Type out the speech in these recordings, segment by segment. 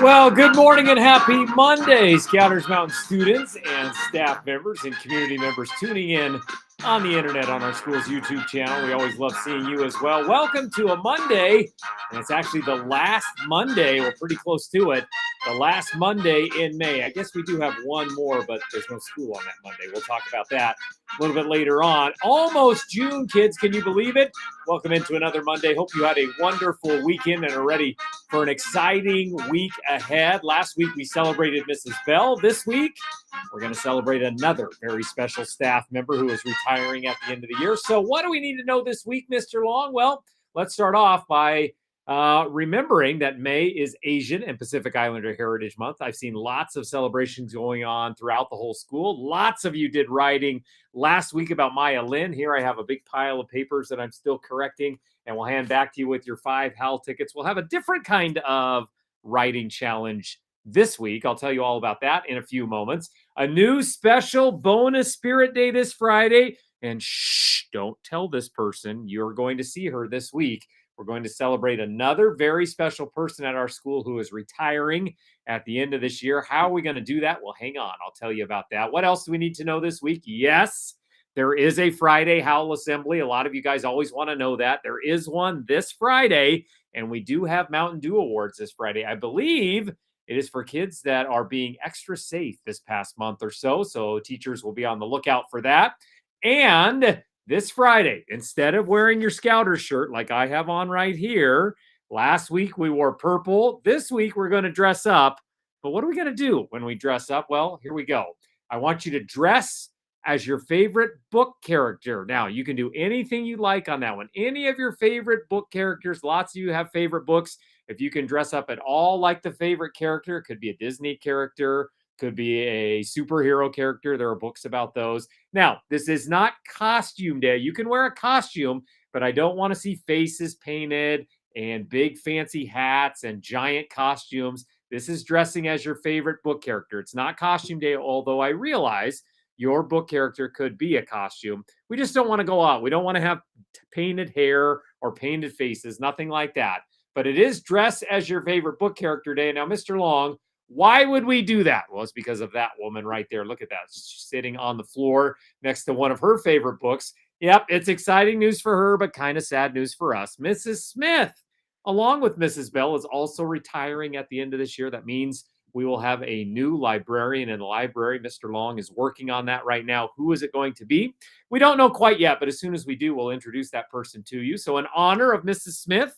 Well, good morning and happy Monday, Scouters Mountain students and staff members and community members tuning in on the internet on our school's YouTube channel. We always love seeing you as well. Welcome to a Monday, and it's actually the last Monday. We're pretty close to it. The last Monday in May. I guess we do have one more, but there's no school on that Monday. We'll talk about that a little bit later on. Almost June, kids. Can you believe it? Welcome into another Monday. Hope you had a wonderful weekend and are ready for an exciting week ahead. Last week, we celebrated Mrs. Bell. This week, we're going to celebrate another very special staff member who is retiring at the end of the year. So what do we need to know this week, Mr. Long? Well, let's start off by remembering that May is Asian and Pacific Islander Heritage Month. I've seen lots of celebrations going on throughout the whole school. Lots of you did writing last week about Maya Lin. Here I have a big pile of papers that I'm still correcting, and we'll hand back to you with your 5 HAL tickets. We'll have a different kind of writing challenge this week. I'll tell you all about that in a few moments. A new special bonus Spirit Day this Friday. And shh, don't tell this person. You're going to see her this week. We're going to celebrate another very special person at our school who is retiring at the end of this year. How are we going to do that? Well, hang on. I'll tell you about that. What else do we need to know this week? Yes, there is a Friday Howl Assembly. A lot of you guys always want to know that. There is one this Friday, and we do have Mountain Dew Awards this Friday. I believe it is for kids that are being extra safe this past month or so. So teachers will be on the lookout for that. And this Friday, instead of wearing your Scouter shirt like I have on right here, last week we wore purple. This week we're going to dress up. But what are we going to do when we dress up? Well, here we go. I want you to dress as your favorite book character. Now, you can do anything you like on that one. Any of your favorite book characters. Lots of you have favorite books. If you can dress up at all like the favorite character, it could be a Disney character, could be a superhero character. There are books about those. Now, this is not costume day. You can wear a costume, but I don't want to see faces painted and big fancy hats and giant costumes. This is dressing as your favorite book character. It's not costume day, although I realize your book character could be a costume. We just don't want to go out. We don't want to have painted hair or painted faces, nothing like that. But it is dress as your favorite book character day. Now, Mr. Long, why would we do that? Well, it's because of that woman right there. Look at that. She's sitting on the floor next to one of her favorite books. Yep, it's exciting news for her, but kind of sad news for us. Mrs. Smith, along with Mrs. Bell, is also retiring at the end of this year. That means we will have a new librarian in the library. Mr. Long is working on that right now. Who is it going to be? We don't know quite yet, but as soon as we do, we'll introduce that person to you. So in honor of Mrs. Smith,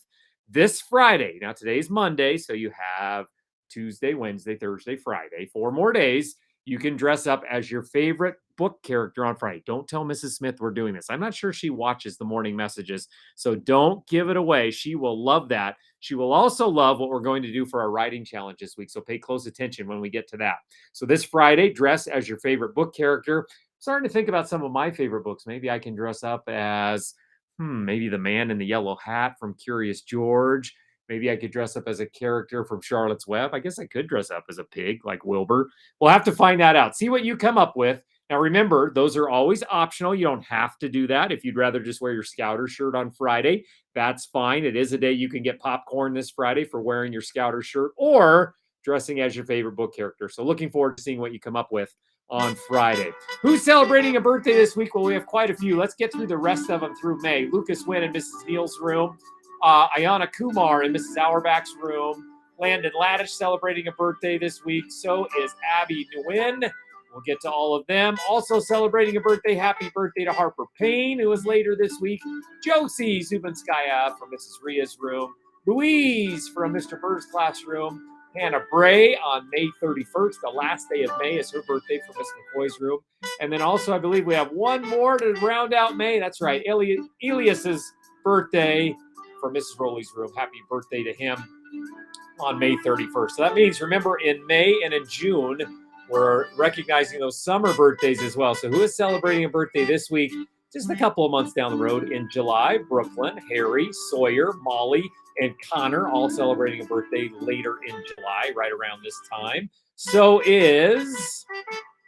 this Friday, now today's Monday, so you have Tuesday, Wednesday, Thursday, Friday, 4 more days. You can dress up as your favorite book character on Friday. Don't tell Mrs. Smith we're doing this. I'm not sure she watches the morning messages, so don't give it away. She will love that. She will also love what we're going to do for our writing challenge this week, so pay close attention when we get to that. So this Friday, dress as your favorite book character. I'm starting to think about some of my favorite books. Maybe I can dress up as maybe the man in the yellow hat from Curious George. Maybe I could dress up as a character from Charlotte's Web. I guess I could dress up as a pig like Wilbur. We'll have to find that out. See what you come up with. Now, remember, those are always optional. You don't have to do that. If you'd rather just wear your Scouter shirt on Friday, that's fine. It is a day you can get popcorn this Friday for wearing your Scouter shirt or dressing as your favorite book character. So looking forward to seeing what you come up with on Friday. Who's celebrating a birthday this week? Well, we have quite a few. Let's get through the rest of them through May. Lucas Wynn in Mrs. Neal's room. Ayana Kumar in Mrs. Auerbach's room. Landon Laddish celebrating a birthday this week. So is Abby Nguyen. We'll get to all of them. Also celebrating a birthday, happy birthday to Harper Payne, who is later this week. Josie Zubinskaya from Mrs. Ria's room. Louise from Mr. Bird's classroom. Hannah Bray on May 31st. The last day of May is her birthday for Miss McCoy's room. And then also, I believe we have one more to round out May. That's right, Elias's birthday for Mrs. Rowley's room. Happy birthday to him on May 31st. So that means, remember, in May and in June, we're recognizing those summer birthdays as well. So who is celebrating a birthday this week? Just a couple of months down the road. In July, Brooklyn, Harry, Sawyer, Molly, and Connor all celebrating a birthday later in July, right around this time. So is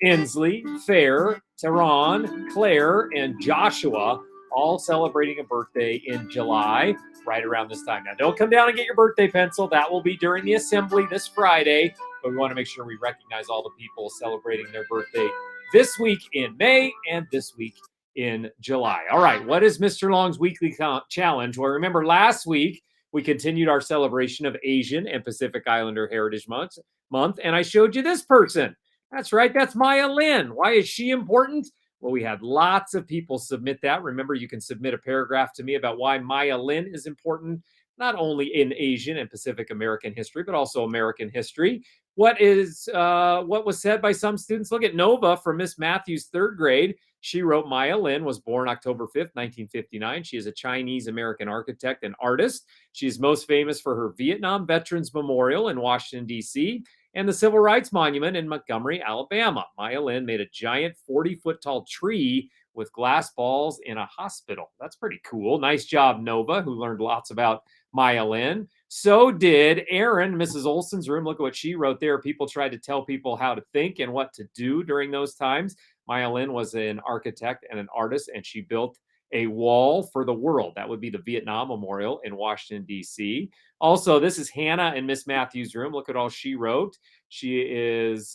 Inslee, Fair, Tehran, Claire, and Joshua all celebrating a birthday in July, right around this time. Now, don't come down and get your birthday pencil. That will be during the assembly this Friday, but we want to make sure we recognize all the people celebrating their birthday this week in May and this week in July. All right, what is Mr. Long's weekly challenge? Well, remember last week, we continued our celebration of Asian and Pacific Islander Heritage Month, and I showed you this person. That's right, that's Maya Lin. Why is she important? Well, we had lots of people submit that. Remember, you can submit a paragraph to me about why Maya Lin is important, not only in Asian and Pacific American history, but also American history. What was said by some students? Look at Nova from Miss Matthews' third grade. She wrote, Maya Lin was born October 5th, 1959. She is a Chinese-American architect and artist. She is most famous for her Vietnam Veterans Memorial in Washington, D.C., and the Civil Rights Monument in Montgomery, Alabama. Maya Lin made a giant 40-foot-tall tree with glass balls in a hospital. That's pretty cool. Nice job, Nova, who learned lots about Maya Lin. So did Erin, Mrs. Olson's room. Look at what she wrote there. People tried to tell people how to think and what to do during those times. Maya Lin was an architect and an artist, and she built a wall for the world. That would be the Vietnam Memorial in Washington, D.C. Also, this is Hannah in Miss Matthews' room. Look at all she wrote. She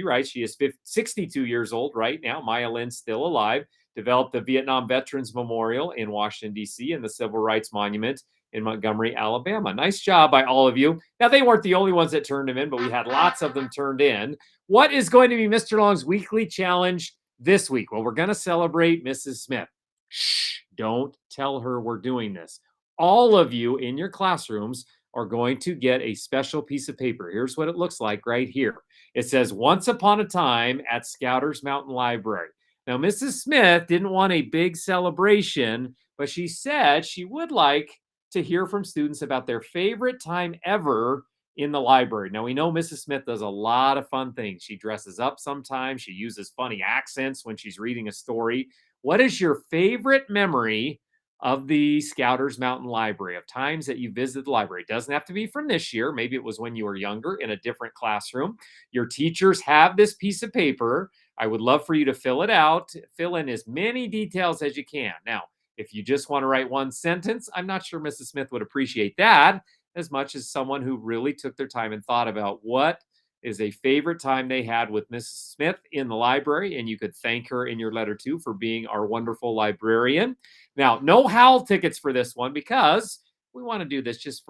writes, she is 62 years old right now. Maya Lin's still alive. Developed the Vietnam Veterans Memorial in Washington, D.C. and the Civil Rights Monument in Montgomery, Alabama. Nice job by all of you. Now, they weren't the only ones that turned them in, but we had lots of them turned in. What is going to be Mr. Long's weekly challenge this week? Well, we're going to celebrate Mrs. Smith. Shh, don't tell her we're doing this. All of you in your classrooms are going to get a special piece of paper. Here's what it looks like right here. It says, Once Upon a Time at Scouters Mountain Library. Now, Mrs. Smith didn't want a big celebration, but she said she would like to hear from students about their favorite time ever in the library. Now, we know Mrs. Smith does a lot of fun things. She dresses up sometimes. She uses funny accents when she's reading a story. What is your favorite memory of the Scouters Mountain Library, of times that you visited the library? It doesn't have to be from this year. Maybe it was when you were younger in a different classroom. Your teachers have this piece of paper. I would love for you to fill it out. Fill in as many details as you can. Now, if you just want to write one sentence, I'm not sure Mrs. Smith would appreciate that as much as someone who really took their time and thought about what is a favorite time they had with Mrs. Smith in the library, and you could thank her in your letter too for being our wonderful librarian. Now, no howl tickets for this one because we want to do this just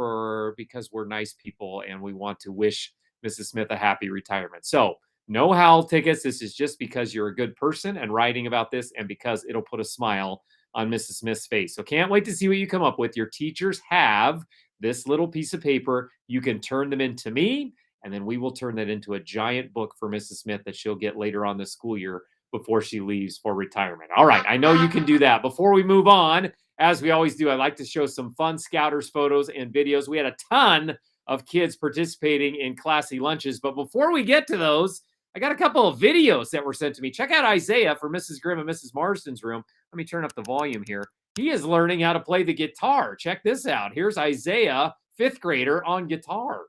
because we're nice people and we want to wish Mrs. Smith a happy retirement. So no howl tickets. This is just because you're a good person and writing about this and because it'll put a smile on Mrs. Smith's face. So can't wait to see what you come up with. Your teachers have this little piece of paper. You can turn them into me, and then we will turn that into a giant book for Mrs. Smith that she'll get later on this school year before she leaves for retirement. All right, I know you can do that. Before we move on, as we always do, I like to show some fun Scouters photos and videos. We had a ton of kids participating in classy lunches, but before we get to those, I got a couple of videos that were sent to me. Check out Isaiah from Mrs. Grimm and Mrs. Marsden's room. Let me turn up the volume here. He is learning how to play the guitar. Check this out. Here's Isaiah, 5th grader, on guitar.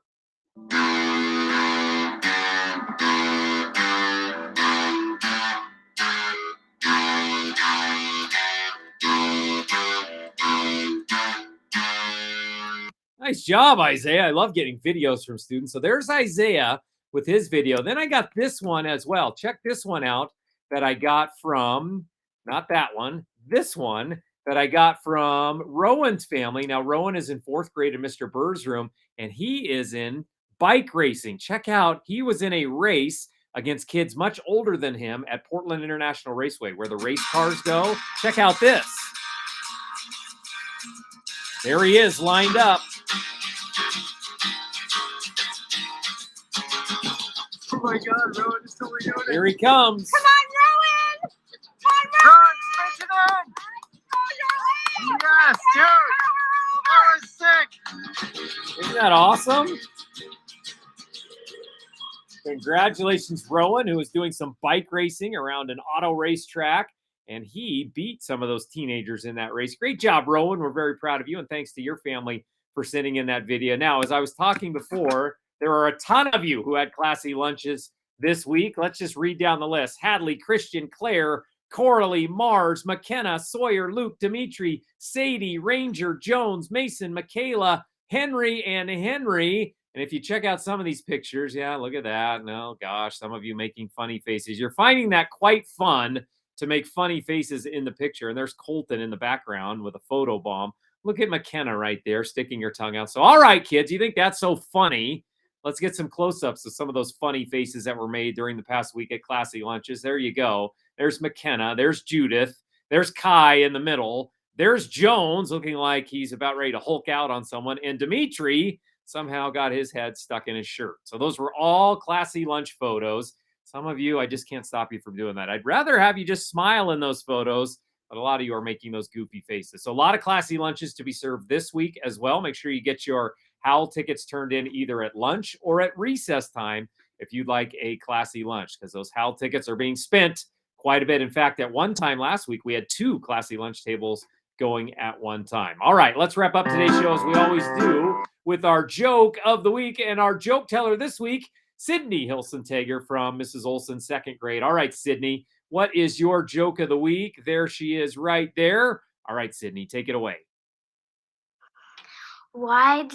Nice job, Isaiah. I love getting videos from students. So there's Isaiah with his video. Then I got this one as well. Check this one out that I got from, not that one, this one that I got from Rowan's family. Now, Rowan is in 4th grade in Mr. Burr's room, and he is in bike racing. Check out, he was in a race against kids much older than him at Portland International Raceway, where the race cars go. Check out this. There he is, lined up. Oh my God, Rowan is totally doing it. Here he comes. Come on, Rowan! Come on, Rowan! Rowan, sprint it in! Yes, dude! That was sick! Isn't that awesome? Congratulations, Rowan, who is doing some bike racing around an auto race track, and he beat some of those teenagers in that race. Great job, Rowan. We're very proud of you, and thanks to your family for sending in that video. Now, as I was talking before, there are a ton of you who had classy lunches this week. Let's just read down the list. Hadley, Christian, Claire, Coralie, Mars, McKenna, Sawyer, Luke, Dimitri, Sadie, Ranger, Jones, Mason, Michaela, Henry, and Henry. And if you check out some of these pictures, yeah, look at that. No, gosh, some of you making funny faces. You're finding that quite fun to make funny faces in the picture. And there's Colton in the background with a photo bomb. Look at McKenna right there sticking her tongue out. So, all right, kids, you think that's so funny? Let's get some close-ups of some of those funny faces that were made during the past week at Classy Lunches. There you go. There's McKenna. There's Judith. There's Kai in the middle. There's Jones looking like he's about ready to Hulk out on someone. And Dimitri somehow got his head stuck in his shirt. So those were all Classy Lunch photos. Some of you, I just can't stop you from doing that. I'd rather have you just smile in those photos, but a lot of you are making those goofy faces. So a lot of Classy Lunches to be served this week as well. Make sure you get your Howl tickets turned in either at lunch or at recess time if you'd like a Classy Lunch, because those Howl tickets are being spent quite a bit. In fact, at one time last week, we had 2 Classy Lunch tables going at one time. All right, let's wrap up today's show as we always do with our joke of the week. And our joke teller this week, Sydney Hilson-Tager from Mrs. Olson's 2nd grade. All right, Sydney, what is your joke of the week? There she is right there. All right, Sydney, take it away. Why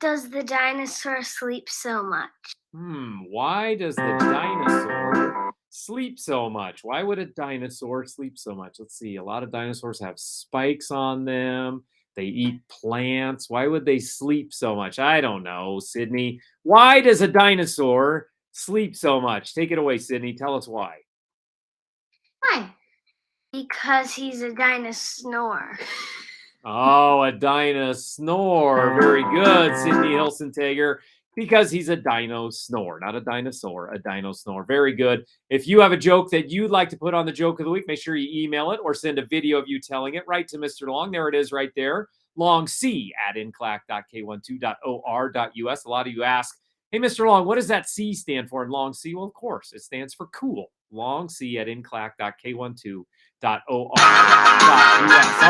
does the dinosaur sleep so much? Why does the dinosaur sleep so much? Why would a dinosaur sleep so much? Let's see. A lot of dinosaurs have spikes on them. They eat plants. Why would they sleep so much? I don't know, Sydney. Why does a dinosaur sleep so much? Take it away, Sydney. Tell us why. Why? Because he's a dinosaur. Oh, a dinosaur. Very good, Sydney Hilson-Tager. Because he's a dino-snore, not a dinosaur, a dino-snore. Very good. If you have a joke that you'd like to put on the joke of the week, make sure you email it or send a video of you telling it right to Mr. Long. There it is right there. longc@nclac.k12.or.us. A lot of you ask, hey, Mr. Long, what does that C stand for in Long C? Well, of course, it stands for cool. longc@nclac.k12.or.us. All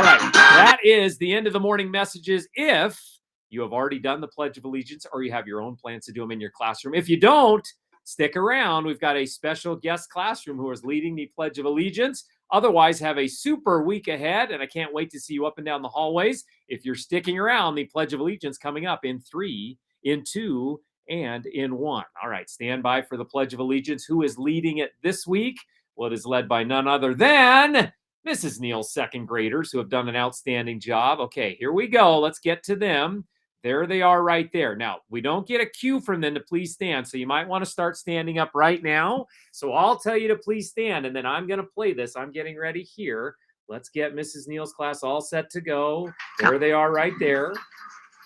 right, that is the end of the morning messages. If you have already done the Pledge of Allegiance or you have your own plans to do them in your classroom. If you don't, stick around. We've got a special guest classroom who is leading the Pledge of Allegiance. Otherwise, have a super week ahead, and I can't wait to see you up and down the hallways. If you're sticking around, the Pledge of Allegiance coming up in 3, in 2, and in 1. All right, stand by for the Pledge of Allegiance. Who is leading it this week? Well, it is led by none other than Mrs. Neal's 2nd graders who have done an outstanding job. Okay, here we go. Let's get to them. There they are right there. Now, we don't get a cue from them to please stand, so you might want to start standing up right now. So I'll tell you to please stand, and then I'm going to play this. I'm getting ready here. Let's get Mrs. Neal's class all set to go. There they are right there.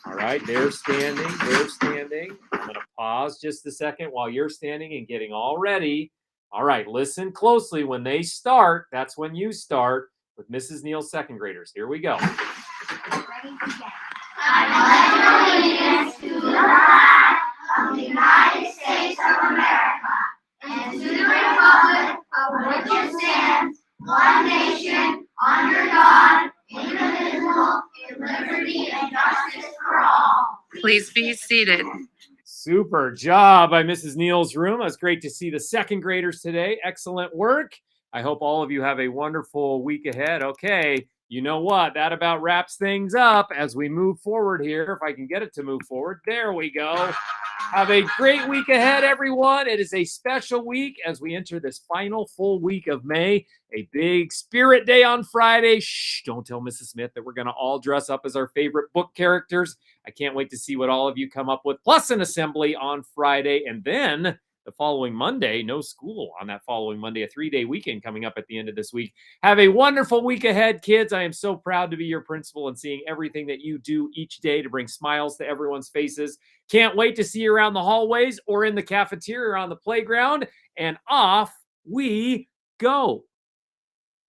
All right, they're standing. They're standing. I'm going to pause just a second while you're standing and getting all ready. All right, listen closely. When they start, that's when you start with Mrs. Neal's 2nd graders. Here we go. I pledge allegiance to the flag of the United States of America and to the republic for which it stands, one nation, under God, indivisible, with liberty and justice for all. Please be seated. Super job by Mrs. Neal's room. It's great to see the 2nd graders today. Excellent work. I hope all of you have a wonderful week ahead. Okay. You know what? That about wraps things up as we move forward here. If I can get it to move forward. There we go. Have a great week ahead, everyone. It is a special week as we enter this final full week of May. A big Spirit Day on Friday. Shh, don't tell Mrs. Smith that we're going to all dress up as our favorite book characters. I can't wait to see what all of you come up with. Plus an assembly on Friday. And then the following Monday, no school on that following Monday, a 3-day weekend coming up at the end of this week. Have a wonderful week ahead, kids. I am so proud to be your principal and seeing everything that you do each day to bring smiles to everyone's faces. Can't wait to see you around the hallways or in the cafeteria or on the playground. And off we go.